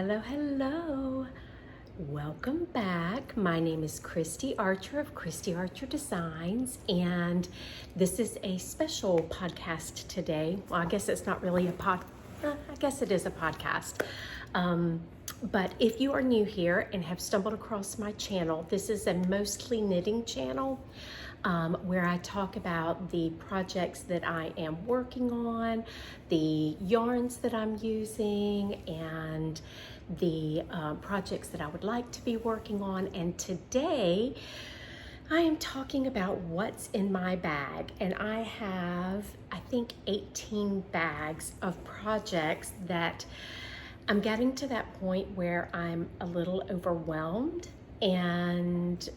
Hello, hello. Welcome back. My name is Christie Archer of Christie Archer Designs, and this is a special podcast today. Well, I guess it's not really I guess it is a podcast. But if you are new here and have stumbled across my channel, this is a mostly knitting channel where I talk about the projects that I am working on, the yarns that I'm using, and the projects that I would like to be working on. And today I am talking about what's in my bag, and I have, I think, 18 bags of projects that I'm getting to that point where I'm a little overwhelmed and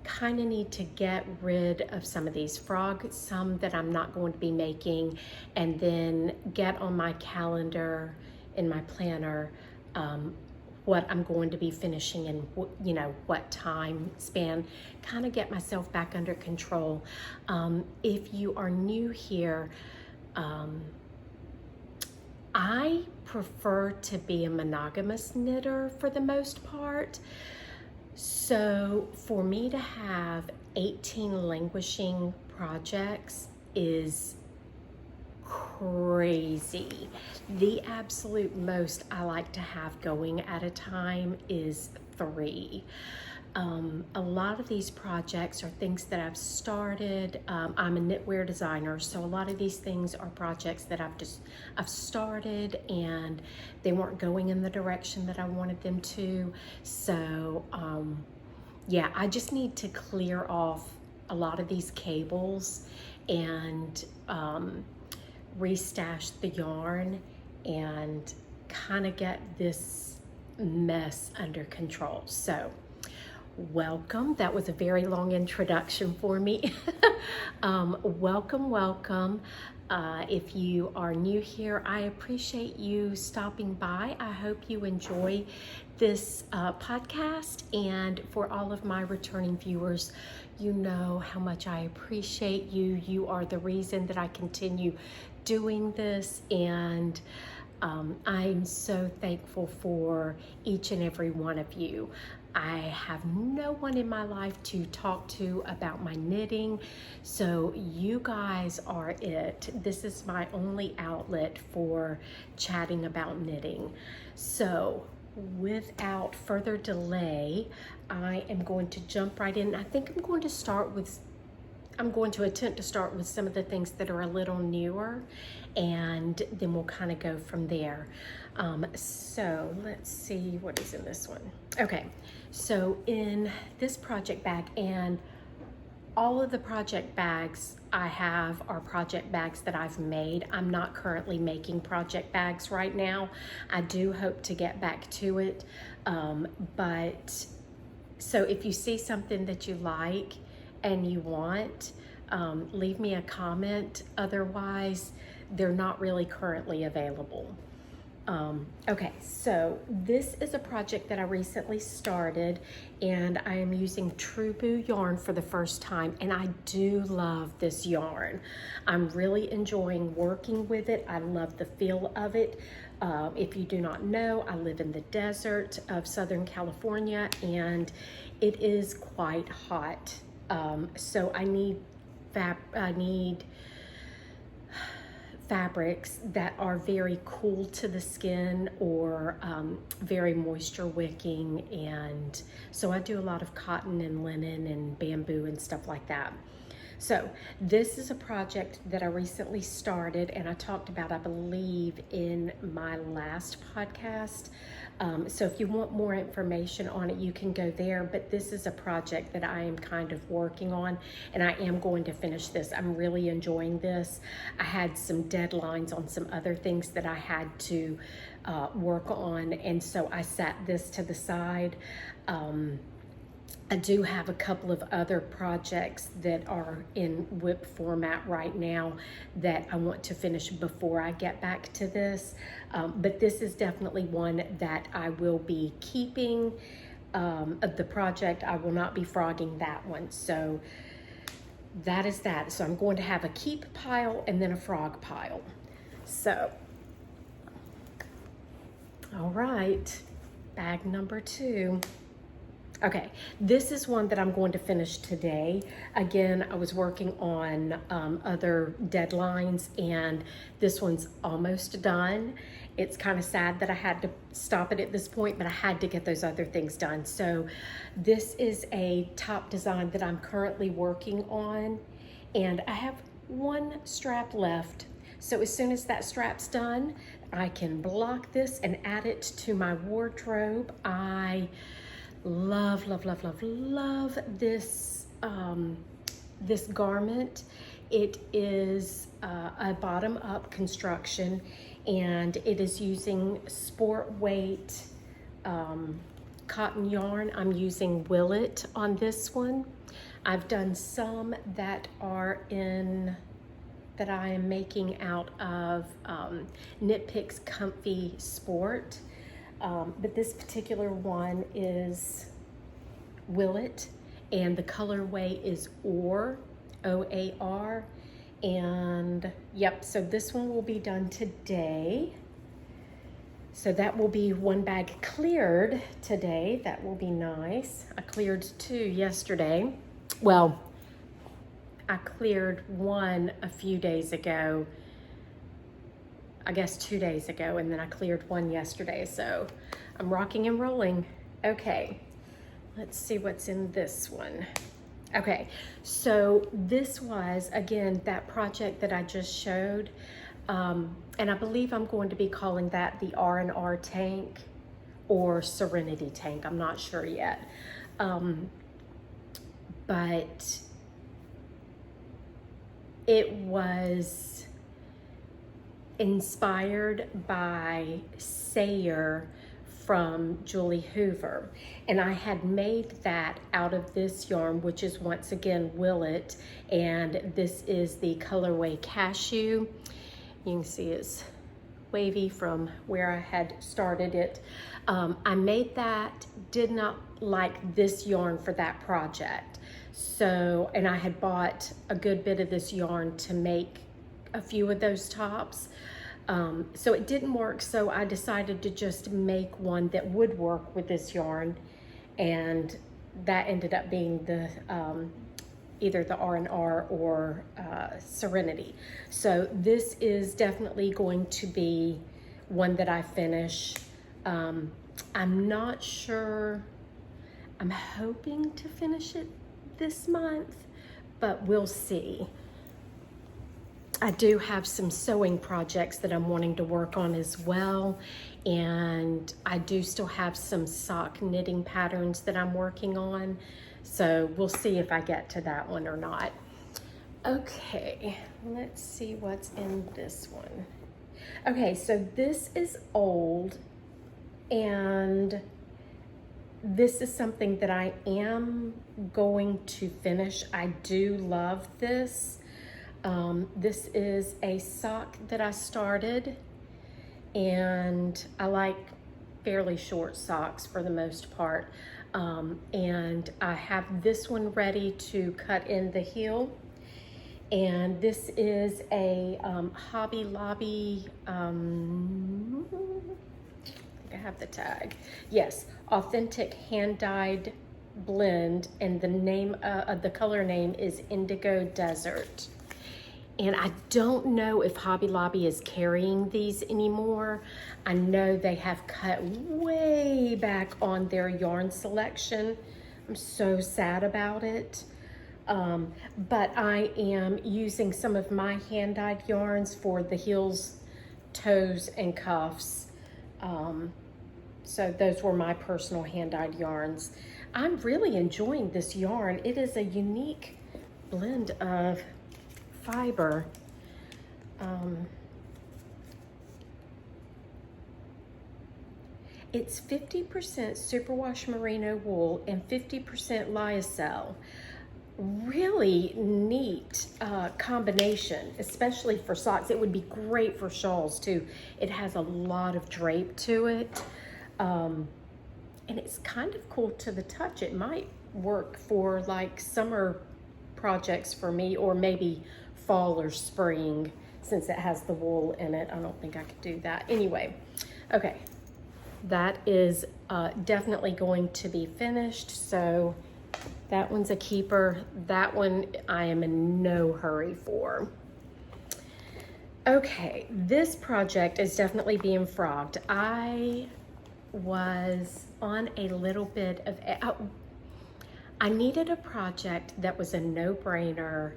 kind of need to get rid of some of these frogs, some that I'm not going to be making, and then get on my calendar in my planner what I'm going to be finishing in what time span, kind of get myself back under control. If you are new here, I prefer to be a monogamous knitter for the most part. So for me to have 18 languishing projects is crazy. The absolute most I like to have going at a time is 3. A lot of these projects are things that I've started. I'm a knitwear designer, so a lot of these things are projects that I've started and they weren't going in the direction that I wanted them to. So yeah, I just need to clear off a lot of these cables and restash the yarn and kind of get this mess under control. So welcome. That was a very long introduction for me. Welcome. If you are new here, I appreciate you stopping by. I hope you enjoy this podcast. And for all of my returning viewers, you know how much I appreciate you. You are the reason that I continue doing this, and I'm so thankful for each and every one of you. I have no one in my life to talk to about my knitting, so you guys are it. This is my only outlet for chatting about knitting. So without further delay, I am going to jump right in. I think I'm going to attempt to start with some of the things that are a little newer, and then we'll kind of go from there. So let's see what is in this one. Okay, so in this project bag, and all of the project bags I have are project bags that I've made. I'm not currently making project bags right now. I do hope to get back to it. But so if you see something that you like and you want, leave me a comment. Otherwise, they're not really currently available. Okay, so this is a project that I recently started, and I am using True Boo yarn for the first time, and I do love this yarn. I'm really enjoying working with it. I love the feel of it. If you do not know, I live in the desert of Southern California, and it is quite hot. So I need fabrics that are very cool to the skin or very moisture wicking, and so I do a lot of cotton and linen and bamboo and stuff like that. So this is a project that I recently started, and I talked about, I believe, in my last podcast. So if you want more information on it, you can go there. But this is a project that I am kind of working on, and I am going to finish this. I'm really enjoying this. I had some deadlines on some other things that I had to work on, and so I set this to the side. I do have a couple of other projects that are in WIP format right now that I want to finish before I get back to this. But this is definitely one that I will be keeping. Of the project, I will not be frogging that one. So that is that. So I'm going to have a keep pile and then a frog pile. So All right, bag number 2. Okay, this is one that I'm going to finish today. Again, I was working on other deadlines, and this one's almost done. It's kind of sad that I had to stop it at this point, but I had to get those other things done. So this is a top design that I'm currently working on, and I have one strap left. So as soon as that strap's done, I can block this and add it to my wardrobe. I love this this garment. It is a bottom-up construction, and it is using sport weight cotton yarn. I'm using Willet on this one. I've done some that are in that I am making out of Knit Picks Comfy Sport. But this particular one is Willet, and the colorway is Or, O-A-R. And yep, so this one will be done today. So that will be one bag cleared today. That will be nice. I cleared 2 yesterday. Well, I cleared one a few days ago. I guess 2 days ago, and then I cleared one yesterday. So I'm rocking and rolling. Okay, let's see what's in this one. Okay, so this was, again, that project that I just showed. And I believe I'm going to be calling that the R&R tank or Serenity tank. I'm not sure yet. But it was inspired by Sayer from Julie Hoover, and I had made that out of this yarn, which is once again Willet, and this is the colorway Cashew. You can see it's wavy from where I had started it. I made that, did not like this yarn for that project. So, and I had bought a good bit of this yarn to make a few of those tops. So it didn't work, so I decided to just make one that would work with this yarn, and that ended up being the either the R&R or Serenity. So this is definitely going to be one that I finish. I'm not sure, I'm hoping to finish it this month, but we'll see. I do have some sewing projects that I'm wanting to work on as well, and I do still have some sock knitting patterns that I'm working on, so we'll see if I get to that one or not. Okay, let's see what's in this one. Okay, so this is old, and this is something that I am going to finish. I do love this. This is a sock that I started, and I like fairly short socks for the most part. And I have this one ready to cut in the heel. And this is a Hobby Lobby, I think I have the tag. Yes, authentic hand-dyed blend, and the name of the color name is Indigo Desert. And I don't know if Hobby Lobby is carrying these anymore. I know they have cut way back on their yarn selection. I'm so sad about it. But I am using some of my hand-dyed yarns for the heels, toes, and cuffs. So those were my personal hand-dyed yarns. I'm really enjoying this yarn. It is a unique blend of fiber. It's 50% superwash merino wool and 50% lyocell. Really neat combination, especially for socks. It would be great for shawls too. It has a lot of drape to it, and it's kind of cool to the touch. It might work for like summer projects for me, or maybe fall or spring, since it has the wool in it. I don't think I could do that. Anyway, okay, that is definitely going to be finished. So that one's a keeper. That one I am in no hurry for. Okay, this project is definitely being frogged. I was on a little bit of, I needed a project that was a no-brainer,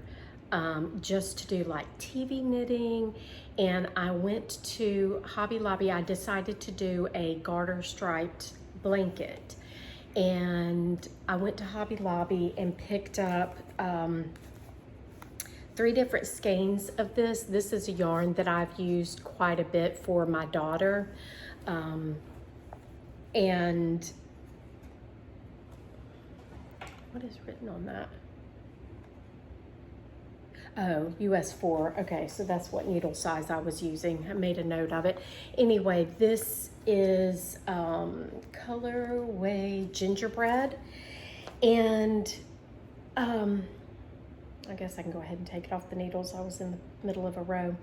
just to do like TV knitting, and I went to Hobby Lobby. I decided to do a garter striped blanket, and I went to Hobby Lobby and picked up 3 different skeins of this. This is a yarn that I've used quite a bit for my daughter, and what is written on that? Oh, US 4. Okay, so that's what needle size I was using. I made a note of it. Anyway, this is colorway gingerbread, and I guess I can go ahead and take it off the needles. I was in the middle of a row.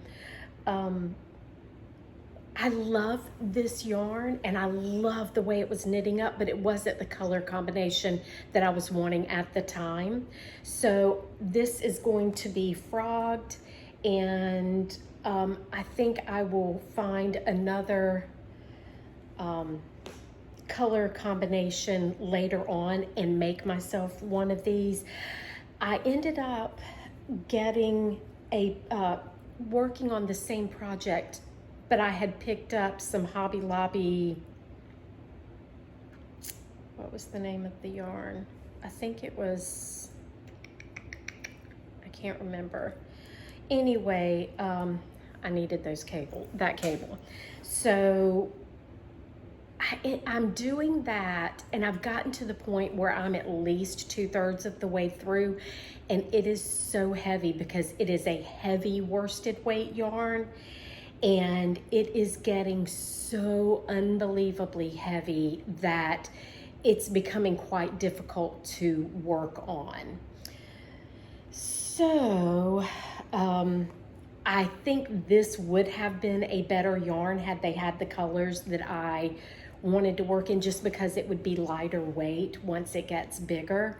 I love this yarn, and I love the way it was knitting up, but it wasn't the color combination that I was wanting at the time. So this is going to be frogged, and I think I will find another color combination later on and make myself one of these. I ended up getting working on the same project, but I had picked up some Hobby Lobby, what was the name of the yarn? I think it was, I can't remember. Anyway, I needed that cable. So I'm doing that, and I've gotten to the point where I'm at least 2/3 of the way through, and it is so heavy because it is a heavy worsted weight yarn, and it is getting so unbelievably heavy that it's becoming quite difficult to work on. So I think this would have been a better yarn had they had the colors that I wanted to work in, just because it would be lighter weight once it gets bigger.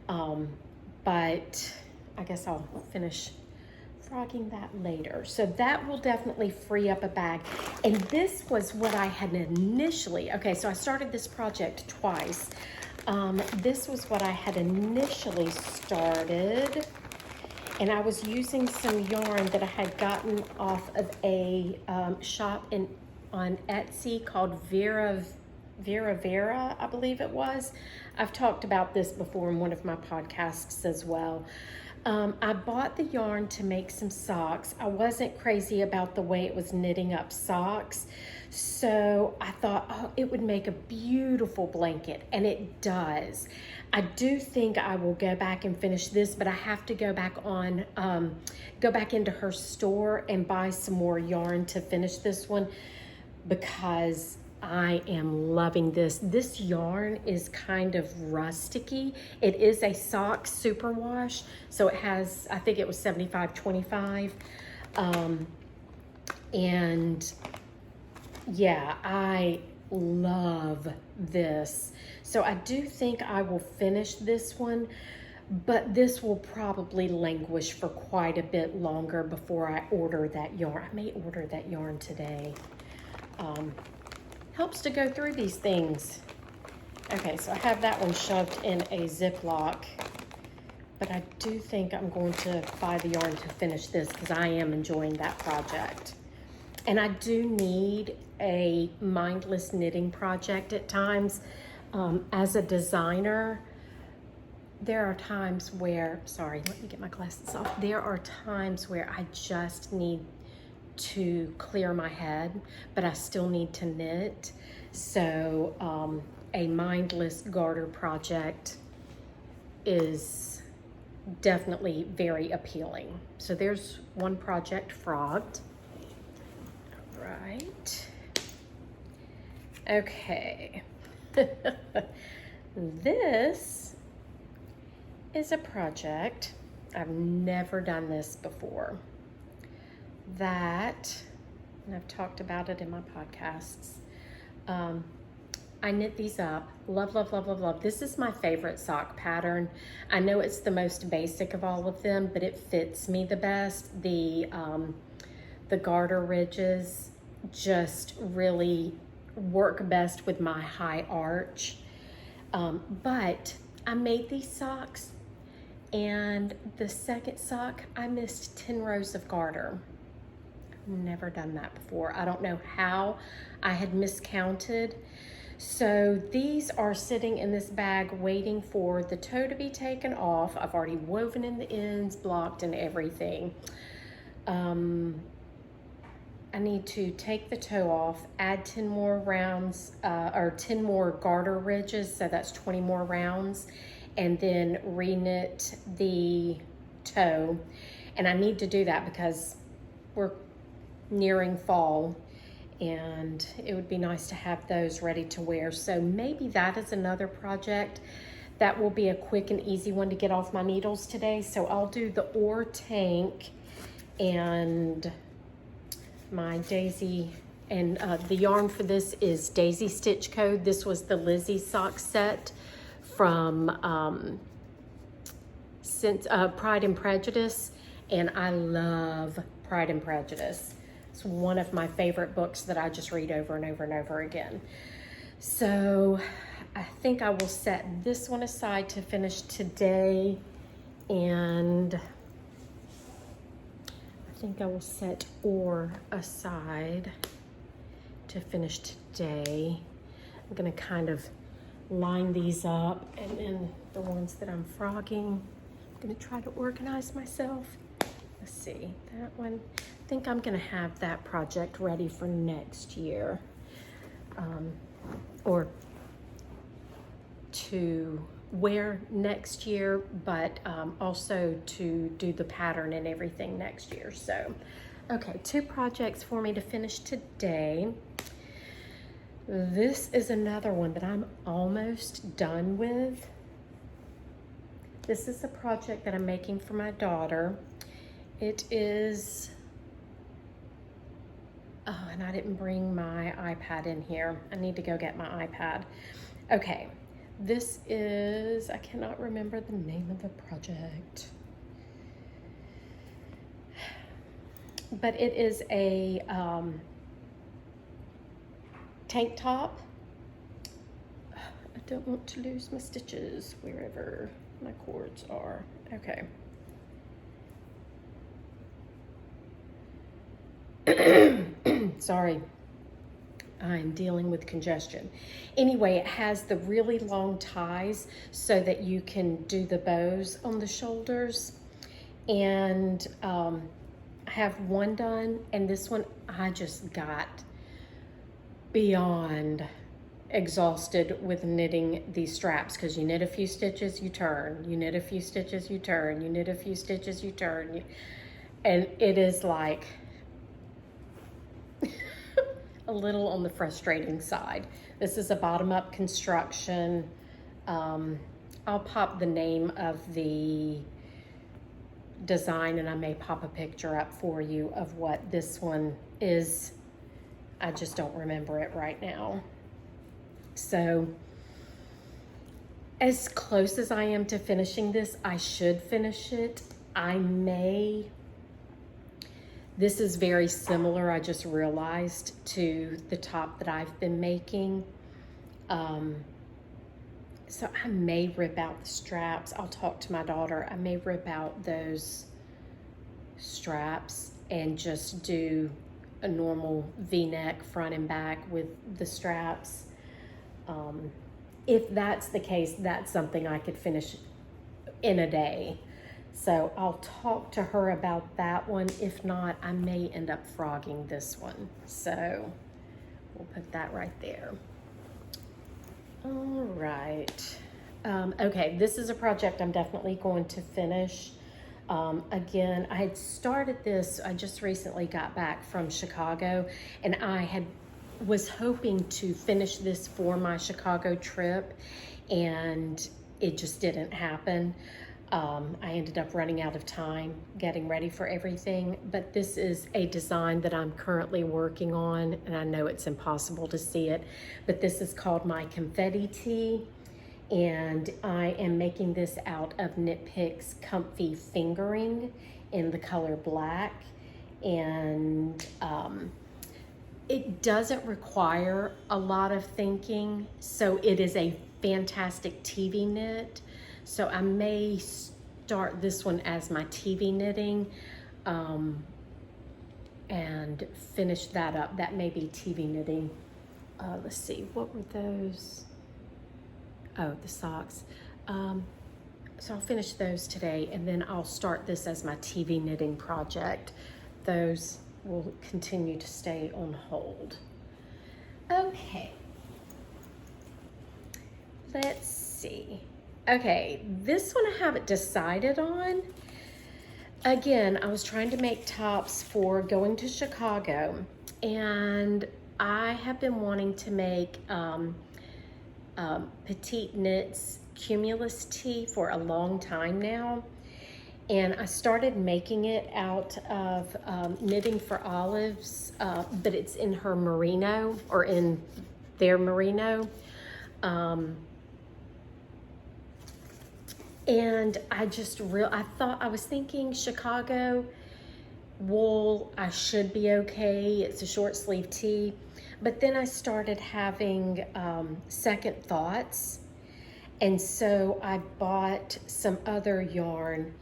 But I guess I'll finish frogging that later. So that will definitely free up a bag. And this was what I had initially, okay, so I started this project twice. This was what I had initially started, and I was using some yarn that I had gotten off of a shop on Etsy called Vera, I believe it was. I've talked about this before in one of my podcasts as well. I bought the yarn to make some socks. I wasn't crazy about the way it was knitting up socks, so I thought, oh, it would make a beautiful blanket, and it does. I do think I will go back and finish this, but I have to go back into her store and buy some more yarn to finish this one, because I am loving this. This yarn is kind of rusticy. It is a sock superwash, so it has, I think it was 75/25. And yeah, I love this. So I do think I will finish this one, but this will probably languish for quite a bit longer before I order that yarn. I may order that yarn today. Helps to go through these things. Okay, so I have that one shoved in a Ziploc, but I do think I'm going to buy the yarn to finish this because I am enjoying that project. And I do need a mindless knitting project at times. As a designer, there are times where, sorry, let me get my glasses off. There are times where I just need to clear my head, but I still need to knit. So a mindless garter project is definitely very appealing. So there's one project frogged. All right. Okay. This is a project, I've never done this before, and I've talked about it in my podcasts, I knit these up. Love, love, love, love, love. This is my favorite sock pattern. I know it's the most basic of all of them, but it fits me the best. The garter ridges just really work best with my high arch. But I made these socks, and the second sock, I missed 10 rows of garter. Never done that before. I don't know how I had miscounted. So these are sitting in this bag waiting for the toe to be taken off. I've already woven in the ends, blocked, and everything. I need to take the toe off, add 10 more rounds, or 10 more garter ridges, so that's 20 more rounds, and then reknit the toe. And I need to do that because we're nearing fall, and it would be nice to have those ready to wear. So maybe that is another project that will be a quick and easy one to get off my needles today. So I'll do the oar tank and my daisy, and the yarn for this is Daisy Stitch Code. This was the Lizzie sock set from Pride and Prejudice, and I love Pride and Prejudice. It's one of my favorite books that I just read over and over and over again. So I think I will set this one aside to finish today, and I think I will set oar aside to finish today. I'm gonna kind of line these up, and then the ones that I'm frogging, I'm gonna try to organize myself. Let's see, that one, I think I'm gonna have that project ready for next year, or to wear next year, but also to do the pattern and everything next year. So, okay, 2 projects for me to finish today. This is another one that I'm almost done with. This is a project that I'm making for my daughter. It is, oh, and I didn't bring my iPad in here. I need to go get my iPad. Okay. This is, I cannot remember the name of the project, but it is a tank top. I don't want to lose my stitches wherever my cords are. Okay. Sorry. I'm dealing with congestion. Anyway, it has the really long ties so that you can do the bows on the shoulders. And I have one done, and this one I just got beyond exhausted with knitting these straps, because you knit a few stitches, you turn, you knit a few stitches, you turn, you knit a few stitches, you turn, and it is like a little on the frustrating side. This is a bottom-up construction. I'll pop the name of the design, and I may pop a picture up for you of what this one is. I just don't remember it right now. So as close as I am to finishing this, I should finish it. I may. This is very similar, I just realized, to the top that I've been making. So I may rip out the straps. I'll talk to my daughter. I may rip out those straps and just do a normal V-neck front and back with the straps. If that's the case, that's something I could finish in a day. So I'll talk to her about that one. If not, I may end up frogging this one. So we'll put that right there. All right. Okay, this is a project I'm definitely going to finish. Again, I had started this, I just recently got back from Chicago, and I was hoping to finish this for my Chicago trip, and it just didn't happen. I ended up running out of time getting ready for everything, but this is a design that I'm currently working on, and I know it's impossible to see it, but this is called my confetti tee, and I am making this out of Knit Picks Comfy Fingering in the color black, and it doesn't require a lot of thinking, so it is a fantastic TV knit. So I may start this one as my TV knitting and finish that up. That may be TV knitting. Let's see, what were those? Oh, the socks. So I'll finish those today, and then I'll start this as my TV knitting project. Those will continue to stay on hold. Okay. Let's see. Okay, this one I haven't decided on. Again, I was trying to make tops for going to Chicago, and I have been wanting to make Petite Knits Cumulus tee for a long time now. And I started making it out of Knitting for Olives, but it's in her merino, or in their merino. And I was thinking Chicago wool, I should be okay. It's a short sleeve tee. But then I started having second thoughts. And so I bought some other yarn,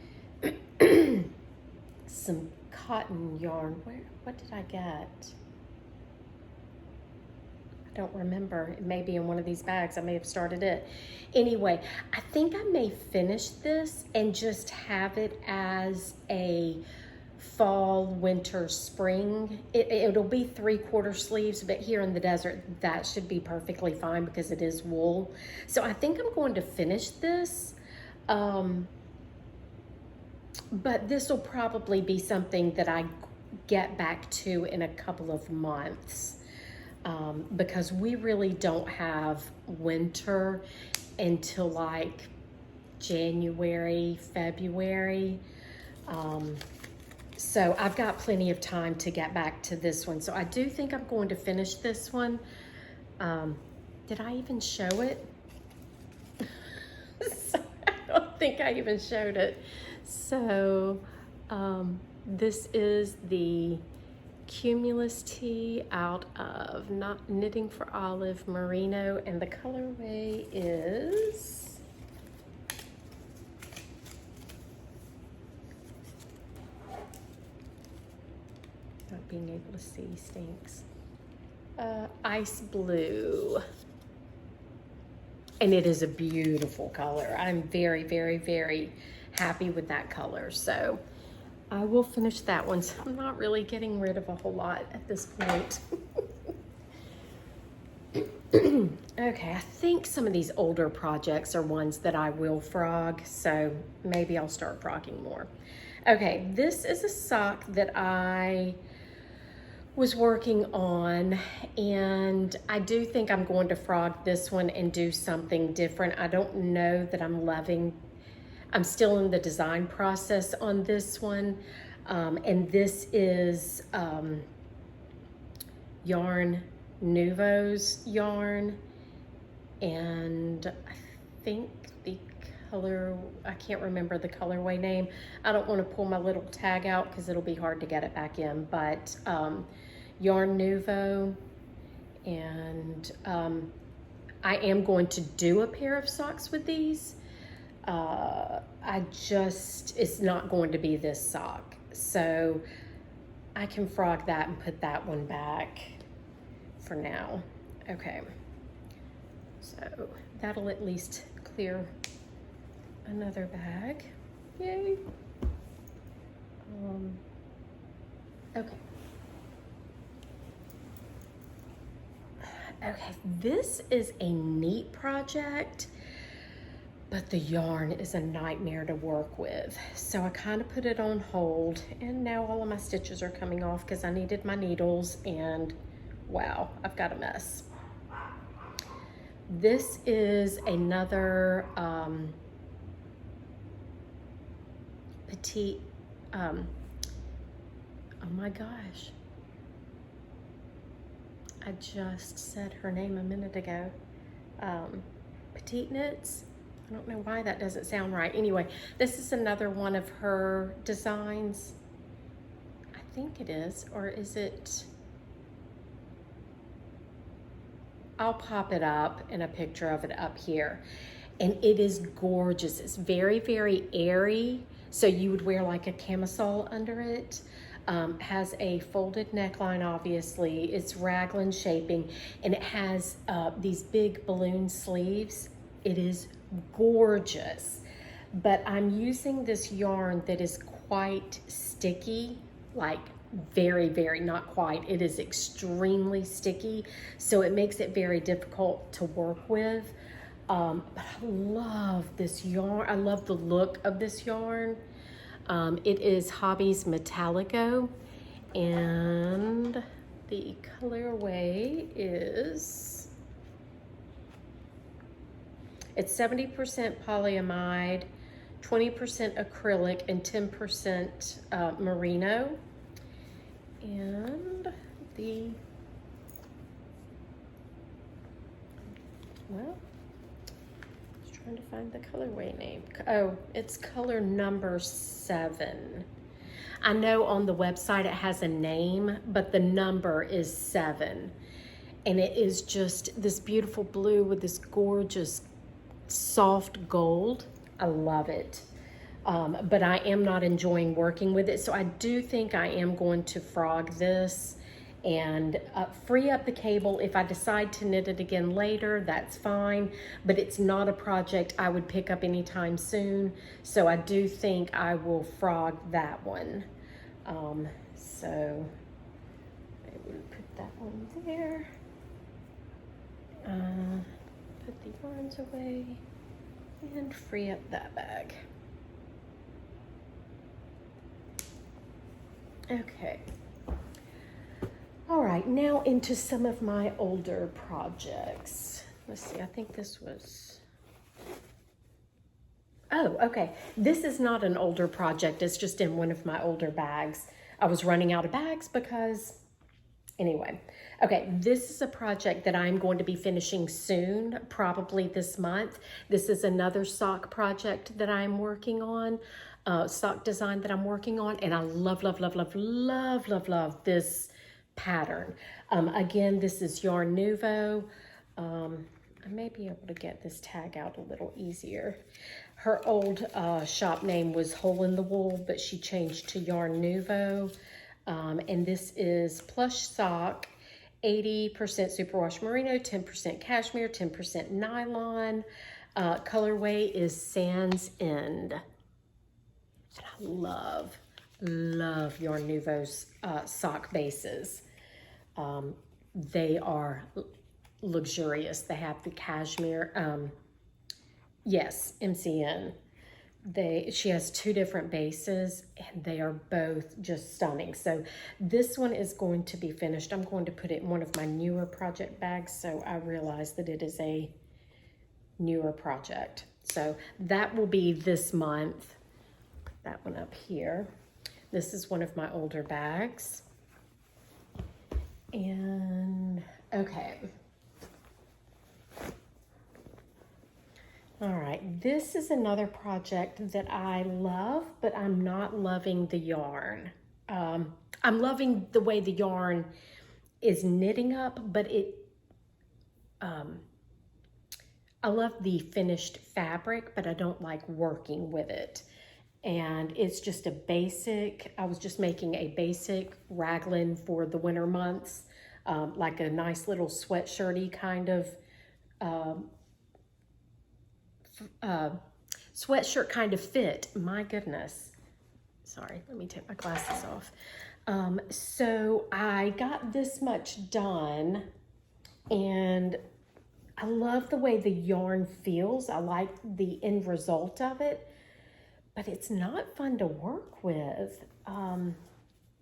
some cotton yarn. What did I get? I don't remember. It may be in one of these bags. I may have started it. Anyway, I think I may finish this and just have it as a fall, winter, spring. It'll be 3/4 sleeves, but here in the desert, that should be perfectly fine because it is wool. So I think I'm going to finish this. But this will probably be something that I get back to in a couple of months. Because we really don't have winter until like January, February. So I've got plenty of time to get back to this one. So I do think I'm going to finish this one. Did I even show it? I don't think I even showed it. So this is the Cumulus tee out of Knitting for Olive merino, and the colorway is not being able to see stinks. Ice blue, and it is a beautiful color. I'm very, very, very happy with that color. So I will finish that one. So I'm not really getting rid of a whole lot at this point. Okay, I think some of these older projects are ones that I will frog, so maybe I'll start frogging more. Okay, this is a sock that I was working on, and I do think I'm going to frog this one and do something different. I don't know that I'm still in the design process on this one, and this is Yarn Nouveau's yarn, and I think the color, I can't remember the colorway name. I don't want to pull my little tag out because it'll be hard to get it back in, but Yarn Nouveau, and I am going to do a pair of socks with these. It's not going to be this sock, so I can frog that and put that one back for now. Okay, so that'll at least clear another bag. Yay. Okay. Okay, this is a neat project, but the yarn is a nightmare to work with. So I kind of put it on hold, and now all of my stitches are coming off because I needed my needles, and wow, I've got a mess. This is another petite, oh my gosh. I just said her name a minute ago. Petite Knits. I don't know why that doesn't sound right. Anyway, this is another one of her designs. I think it is, or is it? I'll pop it up in a picture of it up here. And it is gorgeous. It's very, very airy. So you would wear like a camisole under it. Has a folded neckline, obviously. It's raglan shaping, and it has these big balloon sleeves. It is gorgeous. But I'm using this yarn that is quite sticky, like very, very, not quite. It is extremely sticky, so it makes it very difficult to work with. But I love this yarn. I love the look of this yarn. It is Hobbies Metallico, and the colorway is, it's 70% polyamide, 20% acrylic, and 10% merino. And the, well, trying to find the colorway name. Oh, it's color number 7. I know on the website it has a name, but the number is 7. And it is just this beautiful blue with this gorgeous soft gold. I love it. But I am not enjoying working with it. So I do think I am going to frog this and free up the cable. If I decide to knit it again later, that's fine, but it's not a project I would pick up anytime soon, so I do think I will frog that one. So I will put that one there, put the yarns away, and free up that bag. Okay. All right, now into some of my older projects. Let's see, I think this was, oh, okay. This is not an older project, it's just in one of my older bags. I was running out of bags because, anyway. Okay, this is a project that I'm going to be finishing soon, probably this month. This is another sock project that I'm working on, sock design that I'm working on, and I love, love, love, love, love, love, love this pattern. Again, this is Yarn Nouveau. I may be able to get this tag out a little easier. Her old shop name was Hole in the Wool, but she changed to Yarn Nouveau. And this is plush sock, 80% superwash merino, 10% cashmere, 10% nylon. Colorway is Sands End. And I love, love Yarn Nouveau's sock bases. They are luxurious. They have the cashmere, yes, MCN. She has 2 different bases, and they are both just stunning. So this one is going to be finished. I'm going to put it in one of my newer project bags, so I realize that it is a newer project. So that will be this month. Put that one up here. This is one of my older bags. And okay. All right, this is another project that I love, but I'm not loving the yarn. I'm loving the way the yarn is knitting up, but I love the finished fabric, but I don't like working with it. And it's just a basic, I was just making a basic raglan for the winter months, like a nice little sweatshirt-y kind of sweatshirt kind of fit. My goodness. Sorry, let me take my glasses off. So I got this much done, and I love the way the yarn feels. I like the end result of it, but it's not fun to work with.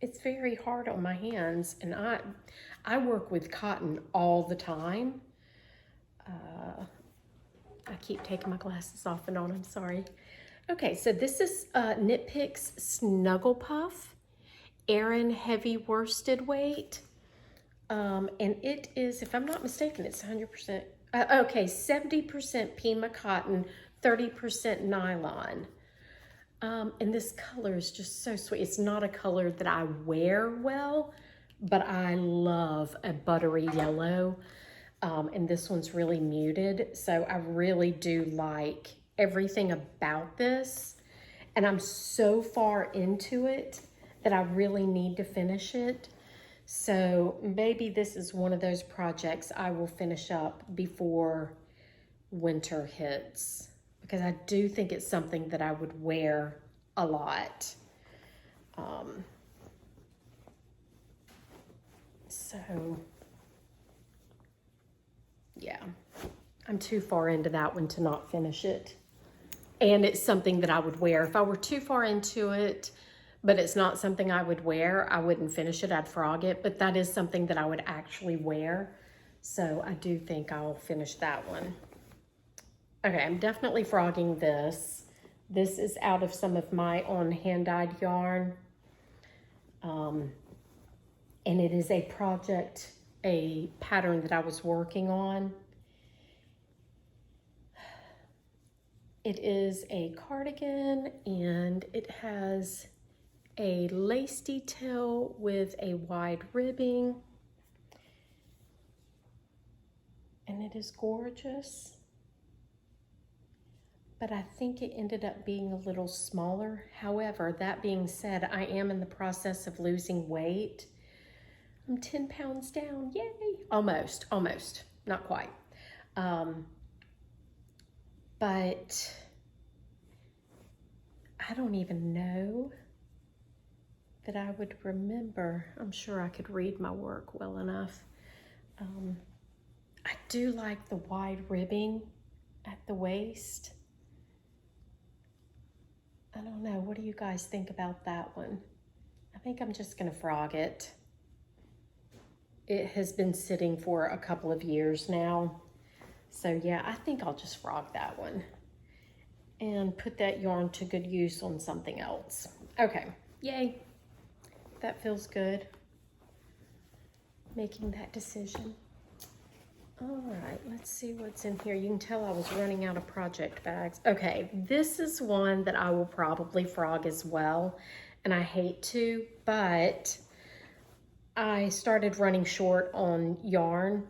It's very hard on my hands, and I work with cotton all the time. I keep taking my glasses off and on, I'm sorry. Okay, so this is Knit Picks Snuggle Puff, Aran Heavy Worsted Weight. And it is, if I'm not mistaken, it's 100%, okay, 70% Pima cotton, 30% nylon. And this color is just so sweet. It's not a color that I wear well, but I love a buttery yellow. And this one's really muted. So I really do like everything about this. And I'm so far into it that I really need to finish it. So maybe this is one of those projects I will finish up before winter hits, because I do think it's something that I would wear a lot. So yeah, I'm too far into that one to not finish it. And it's something that I would wear. If I were too far into it, but it's not something I would wear, I wouldn't finish it, I'd frog it. But that is something that I would actually wear. So I do think I'll finish that one. Okay, I'm definitely frogging this. This is out of some of my own hand-dyed yarn. And it is a project, a pattern that I was working on. It is a cardigan, and it has a lace detail with a wide ribbing. And it is gorgeous. But I think it ended up being a little smaller. However, that being said, I am in the process of losing weight. I'm 10 pounds down, yay! Almost, not quite. But I don't even know that I would remember. I'm sure I could read my work well enough. I do like the wide ribbing at the waist. I don't know, what do you guys think about that one? I think I'm just gonna frog it. It has been sitting for a couple of years now. So yeah, I think I'll just frog that one and put that yarn to good use on something else. Okay, yay. That feels good, making that decision. All right, let's see what's in here. You can tell I was running out of project bags. Okay, this is one that I will probably frog as well, and I hate to, but I started running short on yarn,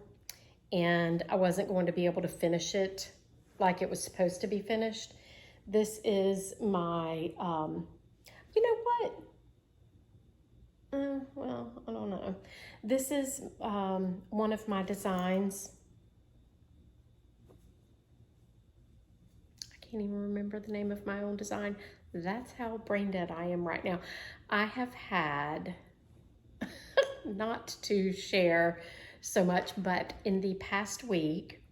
and I wasn't going to be able to finish it like it was supposed to be finished. This is my, you know what? Well, I don't know. This is one of my designs. I can't even remember the name of my own design. That's how brain dead I am right now. I have had, not to share so much, but in the past week,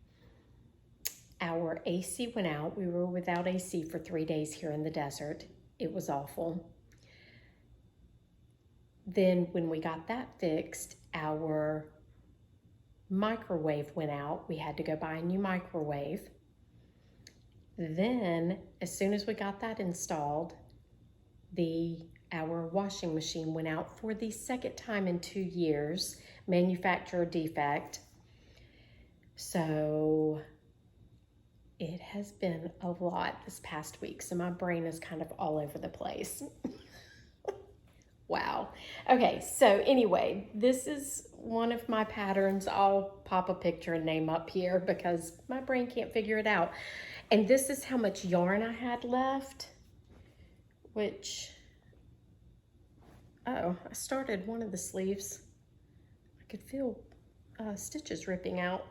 our AC went out. We were without AC for 3 days here in the desert. It was awful. Then when we got that fixed, our microwave went out. We had to go buy a new microwave. Then, as soon as we got that installed, our washing machine went out for the second time in 2 years, manufacturer defect. So it has been a lot this past week. So my brain is kind of all over the place. Wow. Okay, so anyway, this is one of my patterns. I'll pop a picture and name up here because my brain can't figure it out. And this is how much yarn I had left, which, oh, I started one of the sleeves. I could feel stitches ripping out.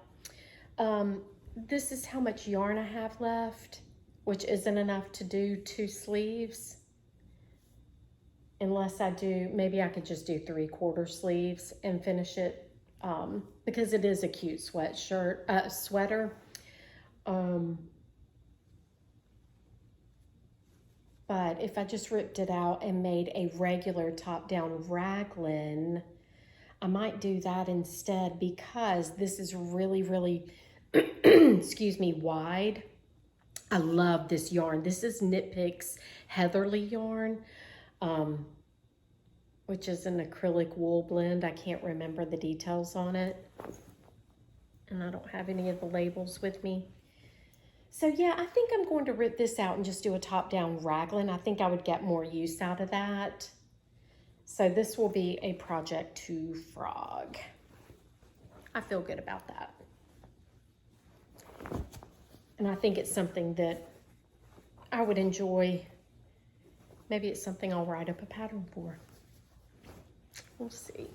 This is how much yarn I have left, which isn't enough to do 2 sleeves. Unless I do, maybe I could just do 3/4 sleeves and finish it, because it is a cute sweater. But if I just ripped it out and made a regular top-down raglan, I might do that instead, because this is really, really, excuse me, wide. I love this yarn. This is Knit Picks Heatherly yarn, which is an acrylic wool blend. I can't remember the details on it. And I don't have any of the labels with me. So yeah, I think I'm going to rip this out and just do a top-down raglan. I think I would get more use out of that. So this will be a project to frog. I feel good about that. And I think it's something that I would enjoy. Maybe it's something I'll write up a pattern for. We'll see.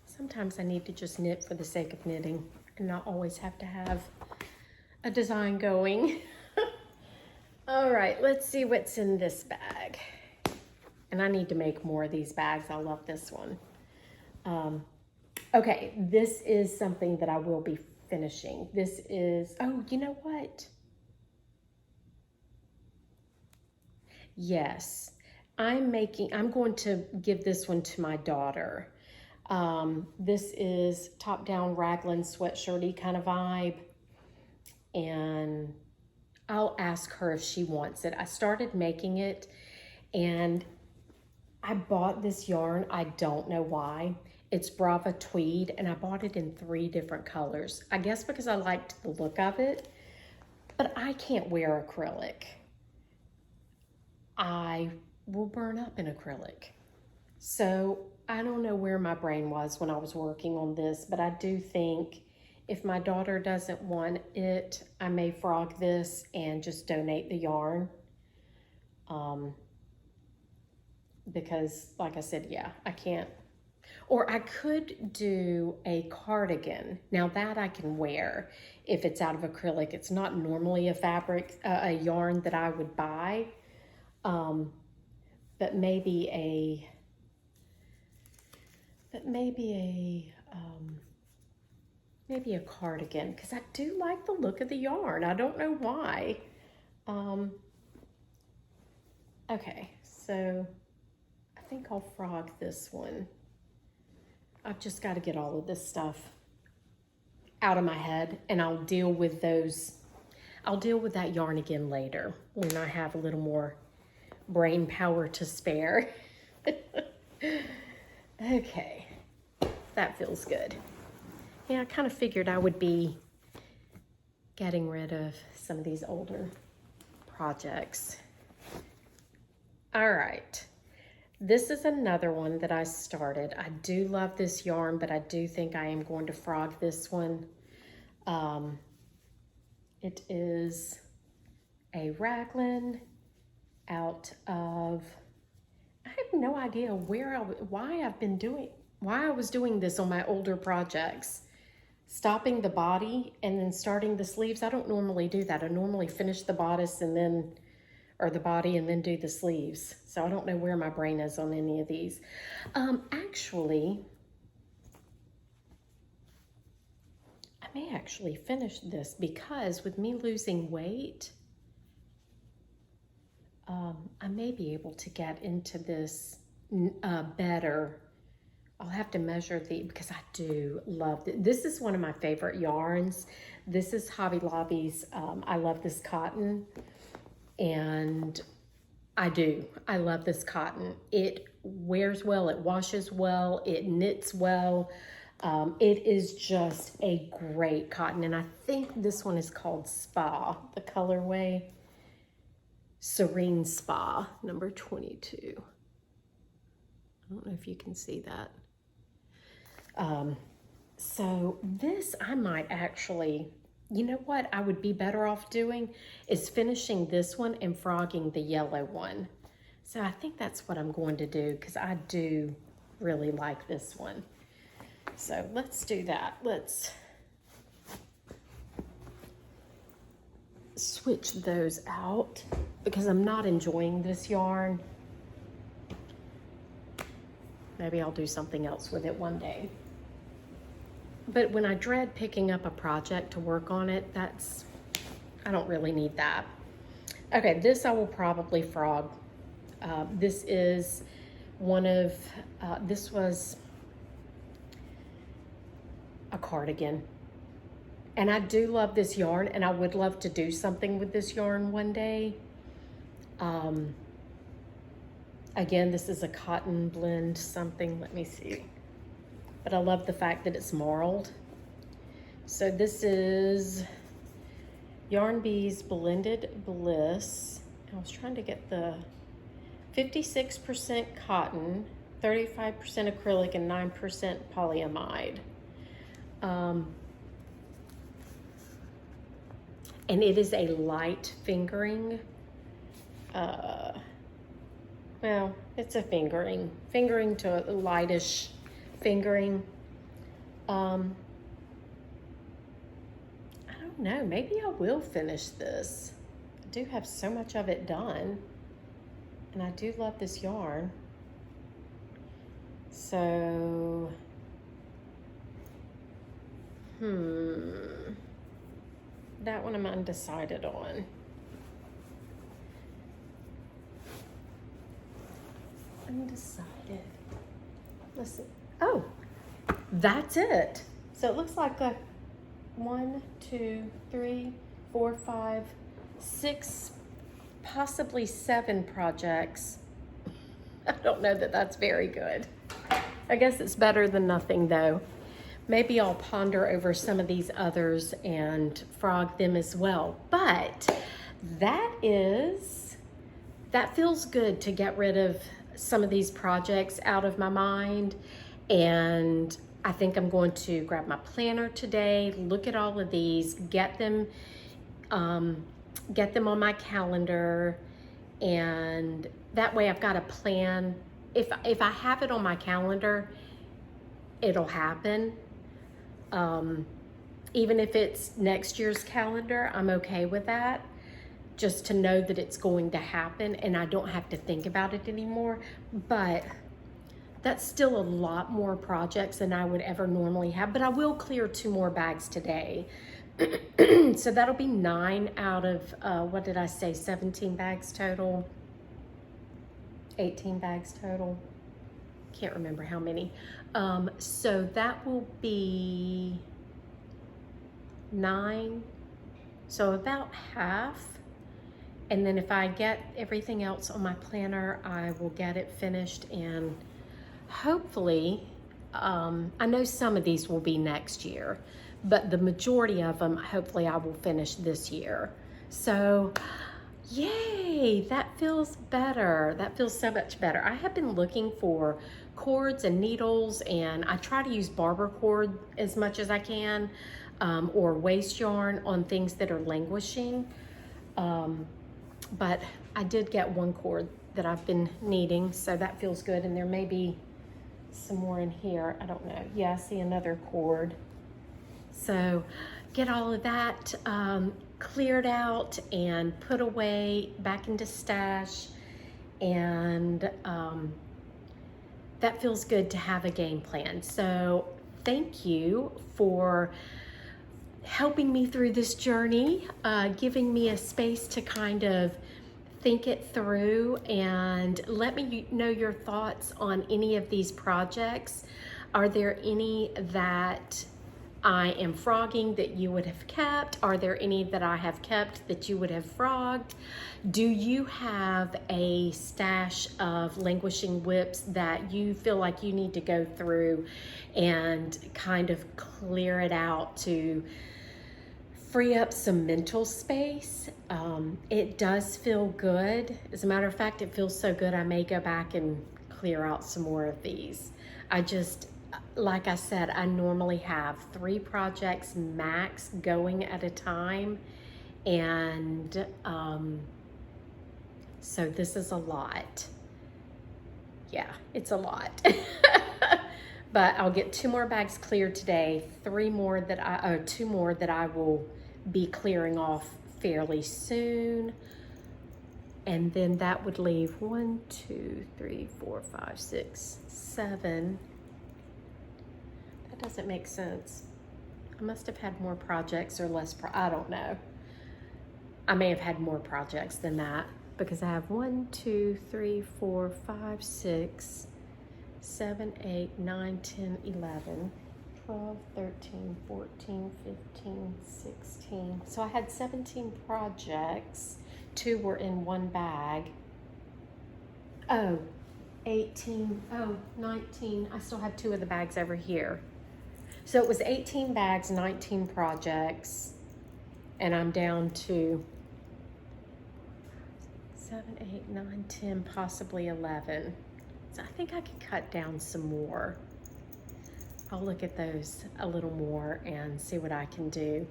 Sometimes I need to just knit for the sake of knitting and not always have to have a design going. All right, let's see what's in this bag. And I need to make more of these bags. I love this one. Okay, this is something that I will be finishing. This is, oh, you know what? Yes, I'm going to give this one to my daughter. This is top-down raglan sweatshirty kind of vibe. And I'll ask her if she wants it. I started making it and I bought this yarn. I don't know why. It's Brava Tweed and I bought it in 3 different colors. I guess because I liked the look of it, but I can't wear acrylic. I will burn up in acrylic. So I don't know where my brain was when I was working on this, but I do think if my daughter doesn't want it, I may frog this and just donate the yarn. Because like I said, yeah, I can't. Or I could do a cardigan. Now that I can wear if it's out of acrylic. It's not normally a fabric, a yarn that I would buy. But maybe a cardigan, because I do like the look of the yarn. I don't know why. Okay, so I think I'll frog this one. I've just got to get all of this stuff out of my head, and I'll deal with that yarn again later when I have a little more brain power to spare. Okay, that feels good. Yeah, I kind of figured I would be getting rid of some of these older projects. All right, this is another one that I started. I do love this yarn, but I do think I am going to frog this one. It is a raglan out of, I have no idea why I was doing this on my older projects. Stopping the body and then starting the sleeves. I don't normally do that. I normally finish the bodice and then, or the body and then do the sleeves. So I don't know where my brain is on any of these. Actually, I may actually finish this because with me losing weight, I may be able to get into this better. I'll have to measure because I do love it. This is one of my favorite yarns. This is Hobby Lobby's. I love this cotton, and I love this cotton. It wears well, it washes well, it knits well. It is just a great cotton, and I think this one is called Spa, the colorway. Serene Spa, number 22. I don't know if you can see that. So this I might actually, you know what I would be better off doing is finishing this one and frogging the yellow one. So I think that's what I'm going to do because I do really like this one. So let's do that. Let's switch those out because I'm not enjoying this yarn. Maybe I'll do something else with it one day. But when I dread picking up a project to work on it, I don't really need that. Okay, this I will probably frog. This is this was a cardigan. And I do love this yarn, and I would love to do something with this yarn one day. Again, this is a cotton blend something. Let me see. But I love the fact that it's marled. So this is Yarn Bees Blended Bliss. I was trying to get the 56% cotton, 35% acrylic, and 9% polyamide. And it is a light fingering. Well, it's a fingering to a lightish fingering. I don't know, maybe I will finish this. I do have so much of it done, and I do love this yarn. So, that one I'm undecided on. Undecided. Let's see. Oh, that's it. So it looks like a 1, 2, 3, 4, 5, 6, possibly 7 projects. I don't know that that's very good. I guess it's better than nothing though. Maybe I'll ponder over some of these others and frog them as well. But that feels good to get rid of some of these projects out of my mind. And I think I'm going to grab my planner today, look at all of these, get them on my calendar, and that way I've got a plan. If I have it on my calendar, it'll happen. Even if it's next year's calendar, I'm okay with that. Just to know that it's going to happen and I don't have to think about it anymore. But that's still a lot more projects than I would ever normally have. But I will clear 2 more bags today. So that'll be 9 out of, what did I say, 17 bags total? 18 bags total. Can't remember how many. So that will be 9. So about half. And then if I get everything else on my planner, I will get it finished, and hopefully, I know some of these will be next year, but the majority of them, hopefully I will finish this year. So, yay, that feels better. That feels so much better. I have been looking for cords and needles, and I try to use barber cord as much as I can, or waste yarn on things that are languishing. But I did get 1 cord that I've been needing, so that feels good. And there may be some more in here. I don't know. Yeah, I see another cord. So get all of that cleared out and put away back into stash. And that feels good to have a game plan. So thank you for helping me through this journey, giving me a space to kind of think it through, and let me know your thoughts on any of these projects. Are there any that I am frogging that you would have kept? Are there any that I have kept that you would have frogged? Do you have a stash of languishing whips that you feel like you need to go through and kind of clear it out to free up some mental space? It does feel good. As a matter of fact, it feels so good I may go back and clear out some more of these. Like I said, I normally have 3 projects max going at a time, and so this is a lot. Yeah, it's a lot. But I'll get 2 more bags cleared today, 2 more that I will be clearing off fairly soon. And then that would leave 1, 2, 3, 4, 5, 6, 7. That doesn't make sense. I must have had more projects or less, I don't know. I may have had more projects than that, because I have 1, 2, 3, 4, 5, 6, 7, 8, 9, 10, 11. 12, 13, 14, 15, 16. So I had 17 projects. 2 were in one bag. Oh, 18, 19. I still have 2 of the bags over here. So it was 18 bags, 19 projects, and I'm down to 7, 8, 9, 10, possibly 11. So I think I could cut down some more. I'll look at those a little more and see what I can do.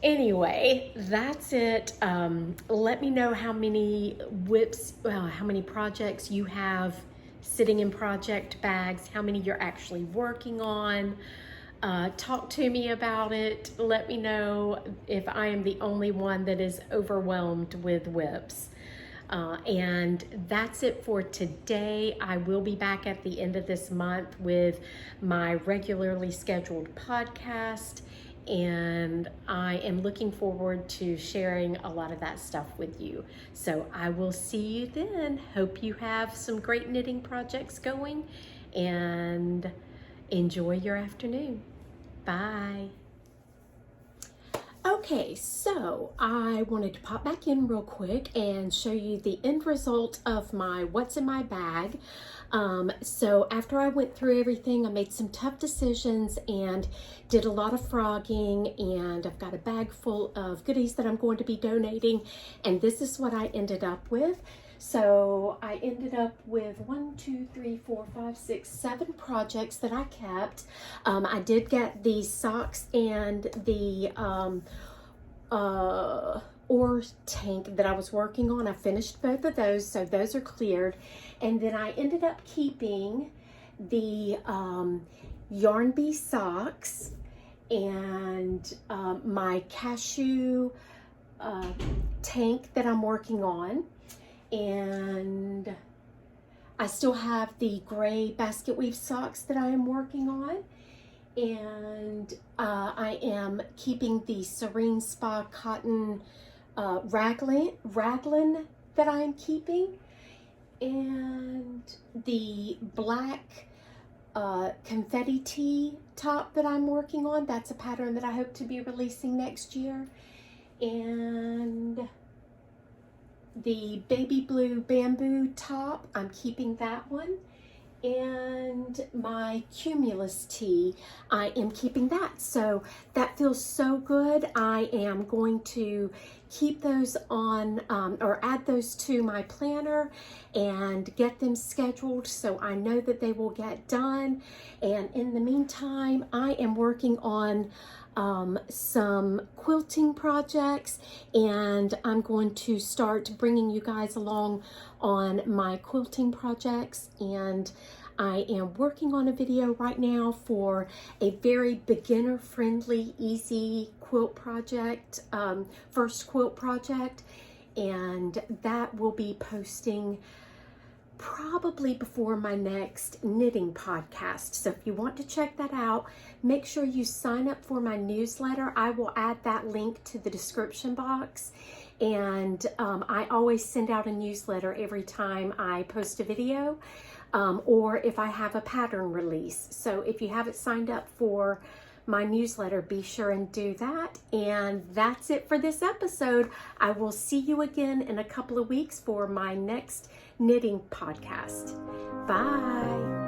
Anyway, that's it. Let me know how many how many projects you have sitting in project bags, how many you're actually working on. Talk to me about it. Let me know if I am the only one that is overwhelmed with WIPs. And that's it for today. I will be back at the end of this month with my regularly scheduled podcast, and I am looking forward to sharing a lot of that stuff with you. So I will see you then. Hope you have some great knitting projects going, and enjoy your afternoon. Bye. Okay, so I wanted to pop back in real quick and show you the end result of my what's in my bag. So after I went through everything, I made some tough decisions and did a lot of frogging, and I've got a bag full of goodies that I'm going to be donating, and this is what I ended up with. So I ended up with 7 projects that I kept. I did get the socks and the ore tank that I was working on. I finished both of those, so those are cleared. And then I ended up keeping the yarn bee socks and my cashew tank that I'm working on. And I still have the gray basket weave socks that I am working on. And I am keeping the Serene Spa cotton raglan that I am keeping. And the black confetti tee top that I'm working on. That's a pattern that I hope to be releasing next year. And the baby blue bamboo top, I'm keeping that one. And my Cumulus tee, I am keeping that. So that feels so good. I am going to keep those on or add those to my planner and get them scheduled so I know that they will get done. And in the meantime, I am working on some quilting projects, and I'm going to start bringing you guys along on my quilting projects. And I am working on a video right now for a very beginner friendly, easy quilt project, first quilt project, and that will be posting probably before my next knitting podcast. So if you want to check that out, make sure you sign up for my newsletter. I will add that link to the description box. And I always send out a newsletter every time I post a video or if I have a pattern release. So if you haven't signed up for my newsletter, be sure and do that. And that's it for this episode. I will see you again in a couple of weeks for my next knitting podcast. Bye.